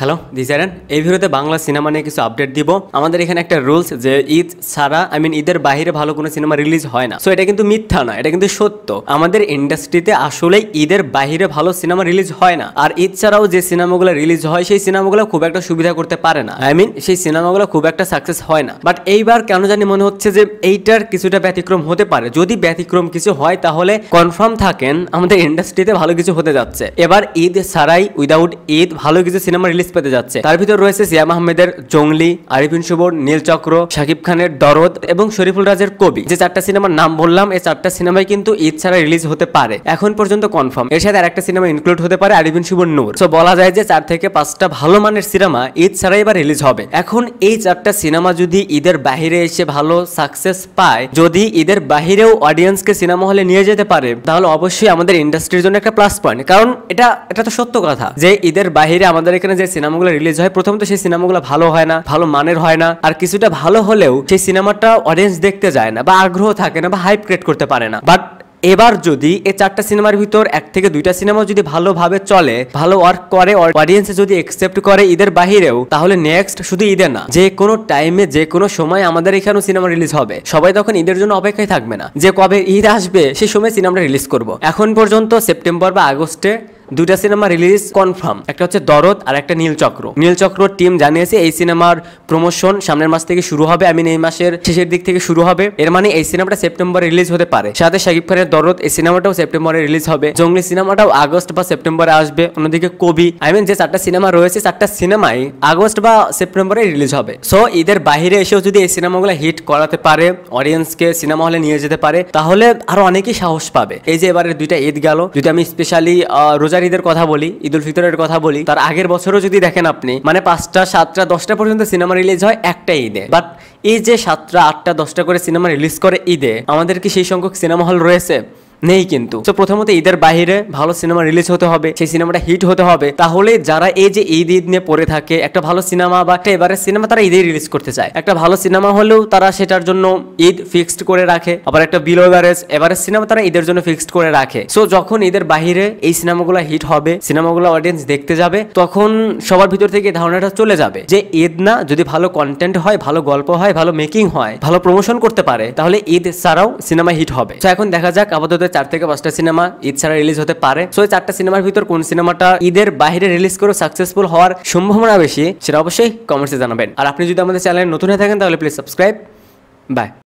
Hello দিসারেন এই ভিডিওতে Bangla cinema নিয়ে কিছু আপডেট দিব। আমাদের এখানে একটা রুলস যে ঈদ ছাড়া ঈদের বাইরে ভালো কোনো সিনেমা রিলিজ হয় না। সো এটা কিন্তু মিথ্যা নয়, এটা কিন্তু সত্য। আমাদের ইন্ডাস্ট্রিতে আসলে ঈদের বাইরে ভালো সিনেমা রিলিজ হয় না। আর ঈদ ছাড়াও যে সিনেমাগুলো রিলিজ হয় সেই সিনেমাগুলো খুব একটা সুবিধা করতে পারে না। সেই সিনেমাগুলো খুব একটা সাকসেস হয় না। বাট এইবার কেন জানি মনে হচ্ছে যে এইটার কিছুটা ব্যতিক্রম হতে পারে। যদি ব্যতিক্রম কিছু হয় তাহলে কনফার্ম থাকেন আমাদের ইন্ডাস্ট্রিতে ভালো কিছু হতে যাচ্ছে। এবার ঈদ ছাড়াই উইদাউট ঈদ ভালো কিছু সিনেমা রিলিজ পেতে যাচ্ছে। তার ভিতর রয়েছে সিয়াম আহমেদের জঙ্গলি, আরিফিন শুভর নীলচক্র, শাকিব খানের দরদ এবং শরীফুল রাজের কবি। যে চারটা সিনেমার নাম বললাম, এই চারটা সিনেমাই কিন্তু ঈদ ছাড়া রিলিজ হতে পারে, এখন পর্যন্ত কনফার্ম। এর সাথে আরেকটা সিনেমা ইনক্লুড হতে পারে, আরিফিন শুভর নূর। সো বলা যায় যে 4 থেকে 5টা ভালো মানের সিনেমা ঈদ ছাড়াই এবার রিলিজ হবে। এখন এই 4টা সিনেমা যদি ঈদের বাহিরে এসে ভালো সাকসেস পায়, যদি ঈদের বাহিরেও অডিয়েন্সকে সিনেমা হলে নিয়ে যেতে পারে, তাহলে অবশ্যই আমাদের ইন্ডাস্ট্রির জন্য একটা প্লাস পয়েন্ট। কারণ এটা তো সত্য কথা যে ঈদের বাহিরে আমাদের এখানে যে সিনেমাগুলো রিলিজ হয়, প্রথমত সেই সিনেমাগুলো ভালো হয় না, ভালো মানের হয় না। আর কিছুটা ভালো হলেও সেই সিনেমাটা অডিয়েন্স দেখতে যায় না, বা আগ্রহ থাকে না, বা হাইপ ক্রিয়েট করতে পারে না। বাট এবার যদি এই 4টা সিনেমার ভিতর 1 থেকে 2টা সিনেমা যদি ভালোভাবে চলে, ভালো ওয়ার্ক করে, অডিয়েন্স যদি একসেপ্ট করে ঈদের বাহিরেও, তাহলে নেক্সট শুধু ঈদে না, যে কোনো টাইমে যে কোনো সময় আমাদের এখানেও সিনেমা রিলিজ হবে। সবাই তখন ঈদের জন্য অপেক্ষায় থাকবে না যে কবে ঈদ আসবে সেই সময় সিনেমাটা রিলিজ করব। এখন পর্যন্ত সেপ্টেম্বর বা আগস্টে 2টা সিনেমা রিলিজ কনফার্ম। একটা হচ্ছে দরদ আর একটা নীলচক্র। নীলচক্র টিম জানিয়েছে এই সিনেমার প্রমোশন সামনের মাস থেকে শুরু হবে, এই মাসের শেষের দিক থেকে শুরু হবে। এর মানে এই সিনেমাটা সেপ্টেম্বরে রিলিজ হতে পারে। সাথে শাকিব খানের দরদ এই সিনেমাটাও সেপ্টেম্বরে রিলিজ হবে। জঙ্গলি সিনেমাটাও আগস্ট বা সেপ্টেম্বরে আসবে। অন্যদিকে কবি যে 4টা সিনেমা রয়েছে, 4টা সিনেমাই আগস্ট বা সেপ্টেম্বরে রিলিজ হবে। সো ঈদের বাইরে এসেও যদি এই সিনেমাগুলো হিট করাতে পারে, অডিয়েন্সকে সিনেমা হলে নিয়ে যেতে পারে, তাহলে আরো অনেকেই সাহস পাবে। এই যে এবারে 2টা ঈদ গেল, যদি আমি স্পেশালি রোজার ঈদের কথা বলি, ঈদ উল ফিতরের কথা বলি, তার আগের বছরও যদি দেখেন আপনি, 5টা 7টা 10টা পর্যন্ত সিনেমা রিলিজ হয় একটা ঈদে। বাট এই যে 7টা 8টা 10টা করে সিনেমা রিলিজ করে ঈদে, আমাদের কি সেই সংখ্যক সিনেমা হল রয়েছে? নেই কিন্তু। তো প্রথমত ঈদের বাইরে ভালো সিনেমা রিলিজ হতে হবে, সেই সিনেমাটা হিট হতে হবে। তাহলে যারা এই যে ঈদ নিয়ে পড়ে থাকে, একটা ভালো সিনেমা বা একটা এবারের সিনেমা তারা ঈদে রিলিজ করতে চায়, একটা ভালো সিনেমা হলেও তারা সেটার জন্য ঈদ ফিক্সড করে রাখে। আবার একটা বিলো এভারেজ সিনেমা তারা ঈদের জন্য ফিক্সড করে রাখে। সো যখন ঈদের বাইরে এই সিনেমাগুলো হিট হবে, সিনেমাগুলো অডিয়েন্স দেখতে যাবে, তখন সবার ভিতর থেকে ধারণাটা চলে যাবে যে ঈদ না, যদি ভালো কন্টেন্ট হয়, ভালো গল্প হয়, ভালো মেকিং হয়, ভালো প্রমোশন করতে পারে, তাহলে ঈদ ছাড়াও সিনেমা হিট হবে। তো এখন দেখা যাক, আপাতত 4 থেকে 5টা সিনেমা ঈদ ছাড়া রিলিজ হতে পারে। সো এই 4টা সিনেমার ভিতর কোন সিনেমাটা ঈদের বাইরে রিলিজ করে সাকসেসফুল হওয়ার সম্ভাবনা বেশি, সেটা অবশ্যই কমেন্টসে জানাবেন। আর আপনি যদি আমাদের চ্যানেলে নতুন হয়ে থাকেন তাহলে প্লিজ সাবস্ক্রাইব। বাই।